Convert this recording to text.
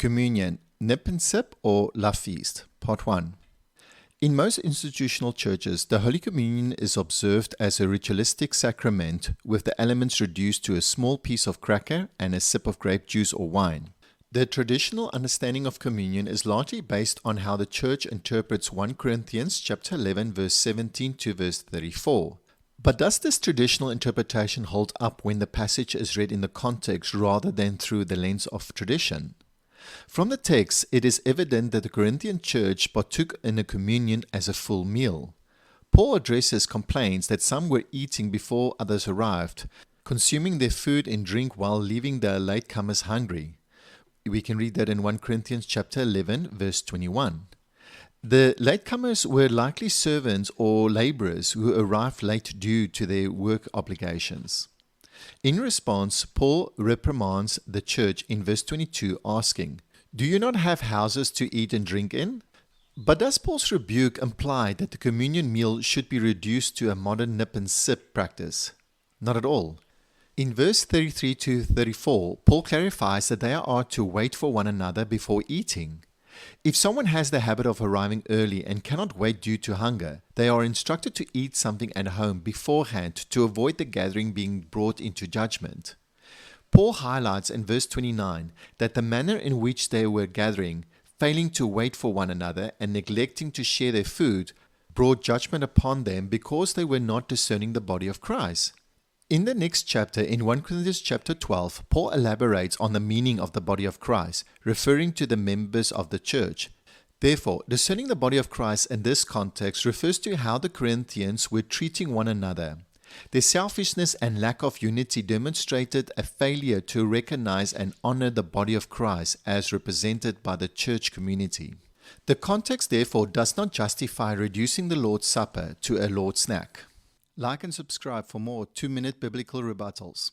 Communion, Nip and Sip or La Feast, Part 1. In most institutional churches, the Holy Communion is observed as a ritualistic sacrament with the elements reduced to a small piece of cracker and a sip of grape juice or wine. The traditional understanding of communion is largely based on how the church interprets 1 Corinthians chapter 11 verse 17 to verse 34. But does this traditional interpretation hold up when the passage is read in the context rather than through the lens of tradition? From the text, it is evident that the Corinthian church partook in the communion as a full meal. Paul addresses complaints that some were eating before others arrived, consuming their food and drink while leaving the latecomers hungry. We can read that in 1 Corinthians chapter 11, verse 21. The latecomers were likely servants or laborers who arrived late due to their work obligations. In response, Paul reprimands the church in verse 22, asking, "Do you not have houses to eat and drink in?" But does Paul's rebuke imply that the communion meal should be reduced to a modern nip and sip practice? Not at all. In verse 33 to 34, Paul clarifies that they are to wait for one another before eating. If someone has the habit of arriving early and cannot wait due to hunger, they are instructed to eat something at home beforehand to avoid the gathering being brought into judgment. Paul highlights in verse 29 that the manner in which they were gathering, failing to wait for one another and neglecting to share their food, brought judgment upon them because they were not discerning the body of Christ. In the next chapter, in 1 Corinthians chapter 12, Paul elaborates on the meaning of the body of Christ, referring to the members of the church. Therefore, discerning the body of Christ in this context refers to how the Corinthians were treating one another. Their selfishness and lack of unity demonstrated a failure to recognize and honor the body of Christ as represented by the church community. The context, therefore, does not justify reducing the Lord's Supper to a Lord's snack. Like and subscribe for more 2-minute biblical rebuttals.